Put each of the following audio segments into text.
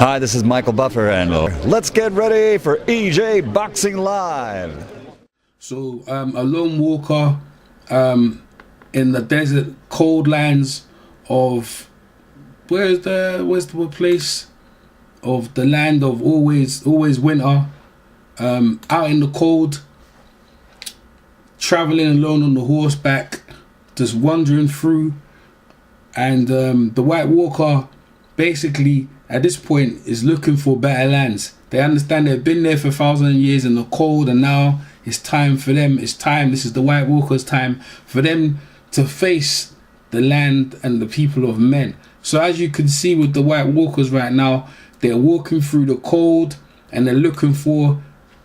Hi, this is Michael Buffer, and let's get ready for EJ Boxing Live. So, a lone walker in the desert, cold lands of where's the place of the land of always winter, out in the cold, traveling alone on the horseback, just wandering through, and the White Walker basically at this point is looking for better lands. They understand they've been there for thousands of years in the cold, and now it's time for them. This is the White Walker's time for them to face the land and the people of men. So as you can see with the White Walkers right now, they're walking through the cold and they're looking for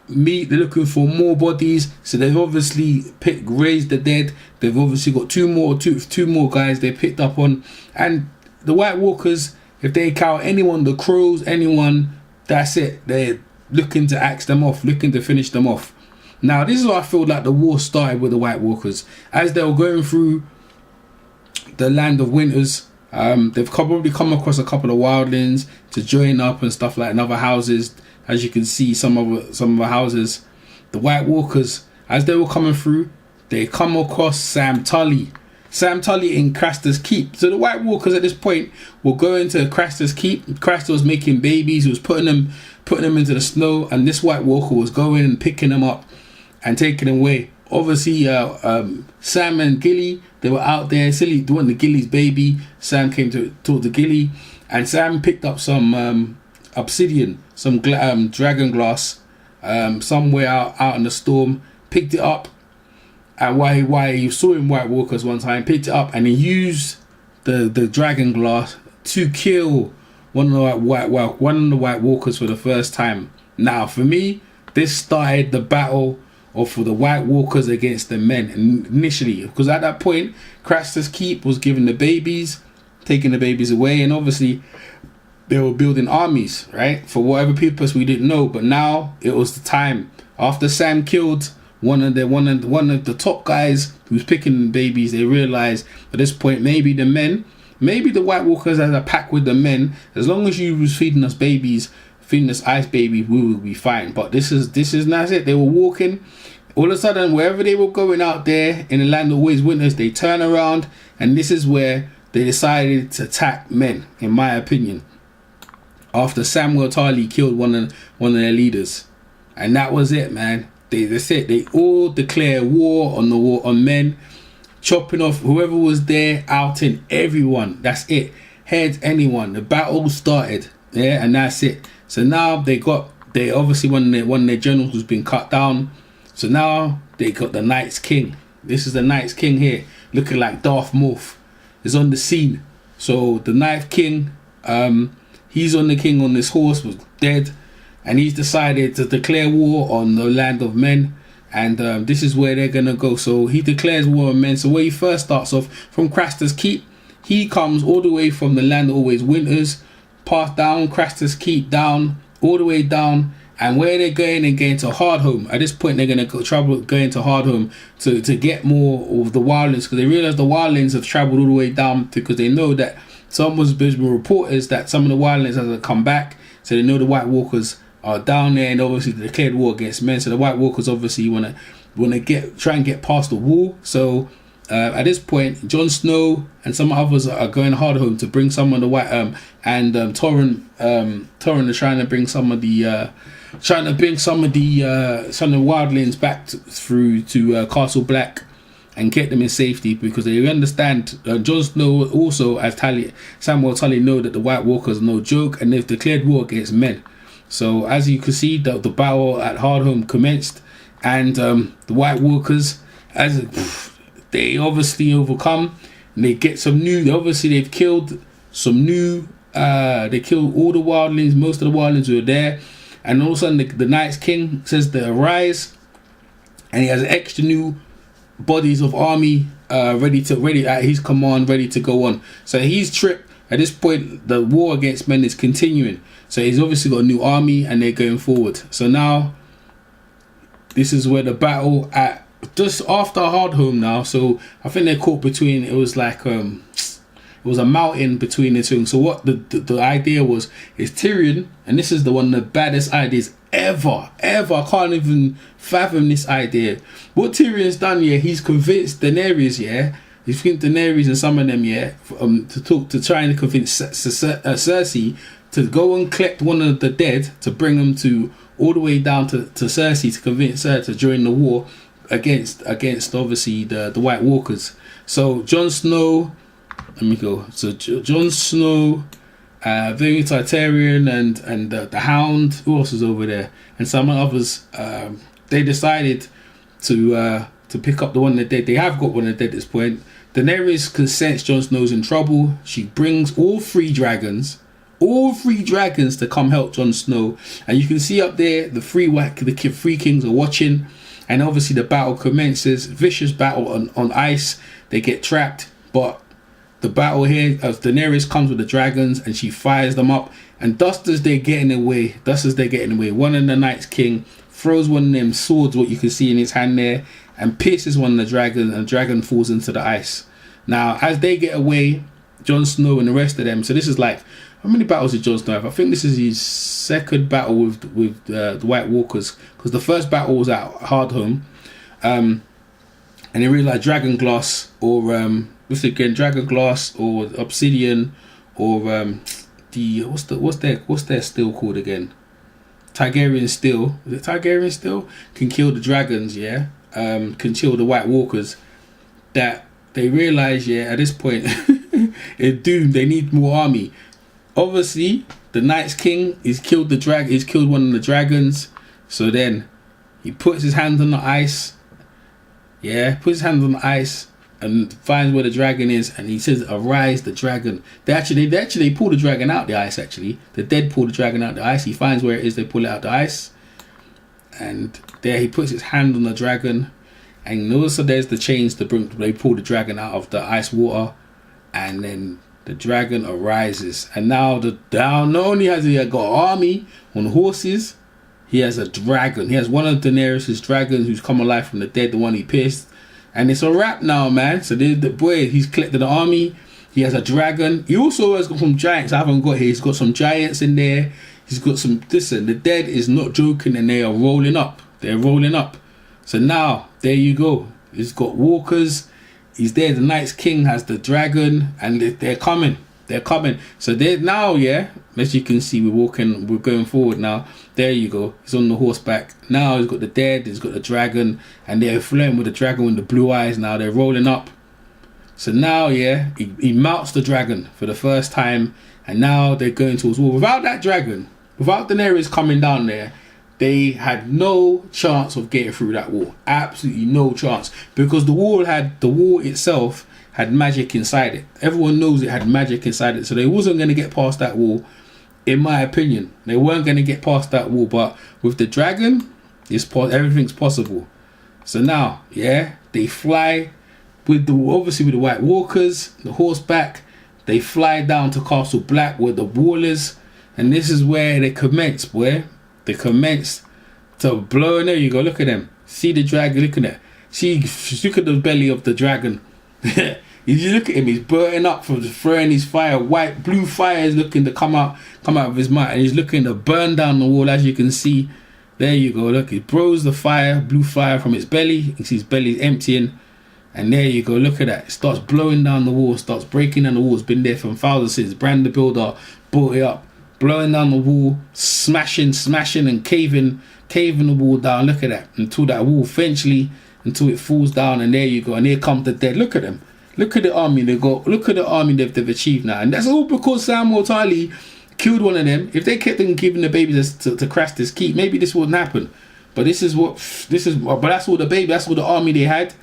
meat, they're looking for more bodies. So they've obviously raised the dead. They've obviously got two more guys they picked up on. And the White Walkers, if they count anyone, the Crows, anyone, that's it. They're looking to axe them off, looking to finish them off. Now, this is why I feel like the war started with the White Walkers. As they were going through the land of winters, they've probably come across a couple of wildlings to join up and stuff like in other houses. As you can see, some of the houses, the White Walkers, as they were coming through, they come across Sam Tully in Craster's Keep. So the White Walkers at this point will go into Craster's Keep. Craster was making babies. He was putting them into the snow, and this White Walker was going and picking them up and taking them away. Obviously, Sam and Gilly, they were out there. Silly doing the Gilly's baby. Sam came to talk to Gilly, and Sam picked up some obsidian, some dragon glass, somewhere out in the storm. Picked it up. And why you saw him White Walkers one time, picked it up and he used the dragon glass to kill one of the White Walkers for the first time. Now, for me, this started the battle for the White Walkers against the men initially, because at that point, Craster's Keep was giving the babies, taking the babies away, and obviously they were building armies, right? For whatever purpose we didn't know, but now it was the time. After Sam killed one of the top guys who was picking the babies, they realized at this point maybe the White Walkers as a pack with the men, as long as you was feeding us babies, feeding us ice babies, we will be fine. But this is that's it. They were walking, all of a sudden wherever they were going out there in the land of always winters, they turn around, and this is where they decided to attack men, in my opinion, after Samuel Tarly killed one of their leaders. And that was it, man. That's it. They all declare war on men, chopping off whoever was there, outing everyone. That's it. Heads anyone. The battle started. Yeah, and that's it. So now they obviously one of their generals was being cut down. So now they got the Night's King. This is the Night's King here, looking like Darth Maul, is on the scene. So the Night King, he's on the king on this horse, was dead. And he's decided to declare war on the land of men. And this is where they're going to go. So he declares war on men. So where he first starts off, from Craster's Keep, he comes all the way from the land of always winters, past down Craster's Keep, down, all the way down. And where they're going to Hardhome. At this point, they're going to going to Hardhome to get more of the wildlings. Because they realize the wildlings have traveled all the way down, because they know that some was reporters that some of the wildlings have come back. So they know the White Walkers are down there, and obviously declared war against men. So the White Walkers obviously want to try and get past the wall. So at this point, Jon Snow and some others are going hard home to bring some of the White and Torrhen is trying to bring some of the wildlings back through to Castle Black and get them in safety, because they understand Jon Snow also, as Samuel Tully, know that the White Walkers are no joke, and they've declared war against men. So as you can see, the battle at Hardhome commenced, and the White Walkers, they obviously overcome, and they get some new. They've killed some new. They killed all the wildlings. Most of the wildlings were there, and all of a sudden the Night's King says to arise, and he has extra new bodies of army ready at his command, ready to go on. So his trip at this point, the war against men is continuing. So he's obviously got a new army, and they're going forward. So now this is where the battle at just after Hardhome now. So I think they're caught between, it was like It was a mountain between the two. So what the idea was is Tyrion, and this is the one of the baddest ideas ever. I can't even fathom this idea. What Tyrion's done, yeah, he's convinced Daenerys, yeah. He's convinced Daenerys and some of them, yeah, to try and convince Cersei to go and collect one of the dead to bring them to all the way down to Cersei to convince her to join the war against obviously the White Walkers. So Jon Snow, let me go. So Jon Snow, Varian Targaryen, and the Hound. Who else was over there? And some others. They decided to pick up the one of the dead. They have got one of the dead at this point. Daenerys can sense Jon Snow's in trouble. She brings all three dragons to come help Jon Snow. And you can see up there the three kings are watching. And obviously the battle commences. Vicious battle on ice. They get trapped, but the battle here as Daenerys comes with the dragons and she fires them up, and just as they're getting away, one of the Night's King throws one of them swords, what you can see in his hand there, and pierces one of the dragons, and the dragon falls into the ice. Now as they get away, Jon Snow and the rest of them, so this is like, how many battles did Jon Snow have? I think this is his second battle with the White Walkers, because the first battle was at Hardhome, and they really like Dragonglass or Dragonglass or Obsidian or what's their steel called again? Targaryen steel. Is it Targaryen steel? Can kill the dragons, yeah. Can kill the White Walkers. That they realize, yeah, at this point it's doomed. They need more army. Obviously, the Night's King he's killed one of the dragons. So then he puts his hands on the ice. Yeah, puts his hands on the ice and finds where the dragon is, and he says, "Arise, the dragon." They actually pull the dragon out the ice. Actually, the dead pull the dragon out the ice. He finds where it is. They pull it out the ice, and there he puts his hand on the dragon, and also there's the chains to bring. They pull the dragon out of the ice water, and then the dragon arises. And now not only has he got an army on horses. He has a dragon. He has one of Daenerys' dragons who's come alive from the dead, the one he pierced. And it's a wrap now, man. So the boy, he's collected an army. He has a dragon. He also has got some giants I haven't got here. He's got some giants in there. He's got some... Listen, the dead is not joking, and they are rolling up. They're rolling up. So now, there you go. He's got walkers. He's there. The Night's King has the dragon. And they're coming. They're coming. So they're now, yeah, as you can see, we're going forward now. There you go. He's on the horseback. Now he's got the dead, he's got the dragon, and they're flirting with the dragon with the blue eyes now. They're rolling up. So now, yeah, he mounts the dragon for the first time, and now they're going towards war. Without that dragon, without Daenerys coming down there, they had no chance of getting through that wall. Absolutely no chance. Because the wall itself had magic inside it. Everyone knows it had magic inside it, so they wasn't going to get past that wall. In my opinion, they weren't going to get past that wall. But with the dragon, everything's possible. So now, yeah, they fly with the White Walkers, the horseback. They fly down to Castle Black where the wall is, and this is where they commence. Where they commence to blow. And there you go. Look at them. See the dragon. Look at that. Look at the belly of the dragon. You look at him, he's burning up from throwing his fire. Blue fire is looking to come out of his mouth, and he's looking to burn down the wall, as you can see. There you go, look, he blows the fire, blue fire from his belly. You can see his belly emptying, and there you go, look at that. It starts blowing down the wall, starts breaking down the wall. It's been there for thousands since Bran the Builder built it up, blowing down the wall, smashing and caving the wall down. Look at that, until that wall eventually, until it falls down, and there you go, and here comes the dead. Look at them. Look at the army they got. Look at the army they've achieved now, and that's all because Samuel Tarly killed one of them. If they kept on giving the babies to Craster's Keep, maybe this wouldn't happen. But but that's all that's all the army they had,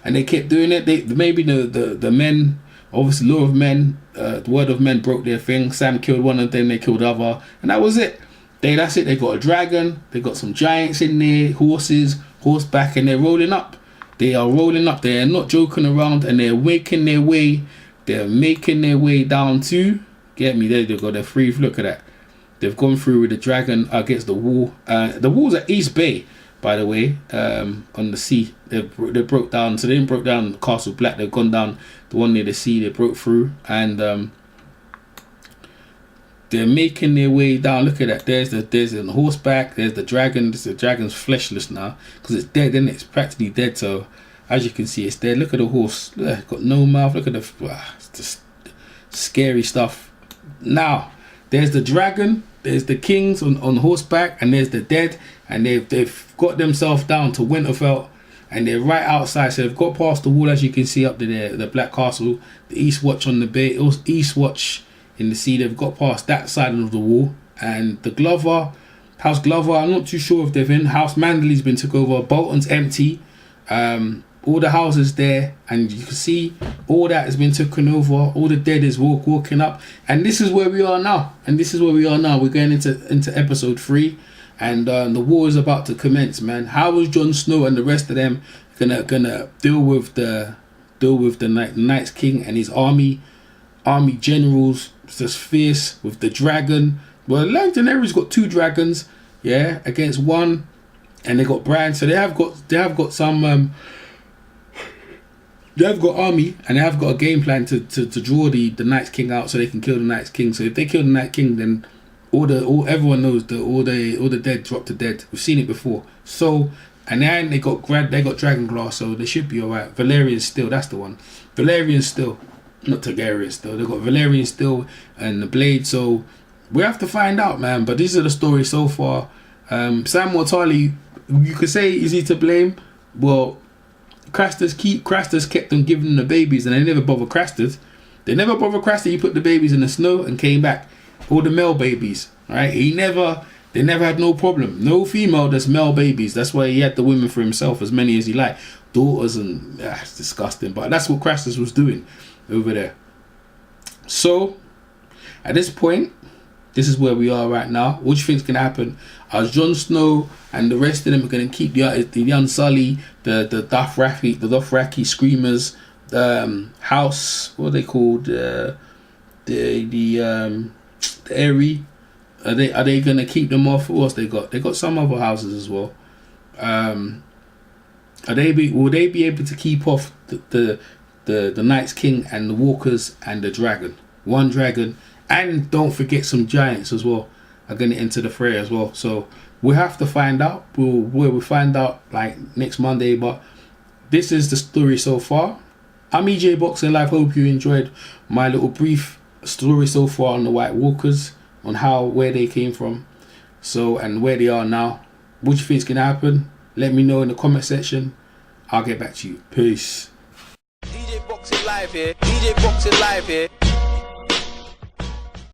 and they kept doing it. Maybe the men, obviously law of men, the word of men broke their thing. Sam killed one of them, they killed the other, and that was it. That's it. They got a dragon. They got some giants in there, horses, horseback, and they're rolling up. They are rolling up. They are not joking around, and they're making their way. They're making their way down to, get me, there they go. They're free. Look at that. They've gone through with the dragon against the wall. The wall's at East Bay. by the way, on the sea. They broke down, so they didn't broke down Castle Black, they've gone down the one near the sea, they broke through, and they're making their way down. Look at that, there's the horseback, there's the dragon. The dragon's fleshless now, because it's dead, isn't it? It's practically dead, so as you can see, it's dead. Look at the horse, it's got no mouth, look at it's just scary stuff. Now, there's the dragon, there's the kings on horseback, and there's the dead, and they've got themselves down to Winterfell, and they're right outside. So they've got past the wall, as you can see up there, the Black Castle, the East Watch on the bay, East Watch in the sea. They've got past that side of the wall, and the Glover, House Glover, I'm not too sure if they've in. House Manderley's been took over. Bolton's empty. All the houses there, and you can see all that has been taken over. All the dead is walking up, and this is where we are now. We're going into episode 3, and the war is about to commence, man. How is Jon Snow and the rest of them gonna deal with the Night's King and his army generals? Just fierce with the dragon. Well, Langton Area's got 2 dragons, yeah, against 1, and they got Bran. So they have got some. They've got army, and they have got a game plan to draw the Night's King out, so they can kill the Night's King. So if they kill the Night King, then everyone knows that all the dead drop to dead. We've seen it before. So, and then they got Dragonglass, so they should be alright. Valerian Steel, that's the one. Valerian Steel, not Targaryen Steel. They got Valerian Steel and the Blade. So we have to find out, man. But these are the stories so far. Samuel Tarly, you could say, is he to blame? Well, Craster's kept on giving them the babies, and they never bother Craster's. They never bother Craster. He put the babies in the snow and came back. All the male babies, right? They never had no problem. No female, that's male babies. That's why he had the women for himself, as many as he liked. Daughters, and it's disgusting. But that's what Craster's was doing over there. So, at this point, this is where we are right now. What do you think is going to happen? As Jon Snow and the rest of them are going to keep the Unsullied, the Dothraki Screamers, House, what are they called? The Eyrie. Are they going to keep them off? What else they got? They got some other houses as well. Will they be able to keep off the Night's King and the Walkers and the dragon? One dragon. And don't forget, some giants as well are going to enter the fray as well. So we have to find out. We'll find out like next Monday. But this is the story so far. I'm EJ Boxing Live. Hope you enjoyed my little brief story so far on the White Walkers, on where they came from, and where they are now. What do you think is going to happen? Let me know in the comment section. I'll get back to you. Peace. EJ Boxing Live here. EJ Boxing Live here.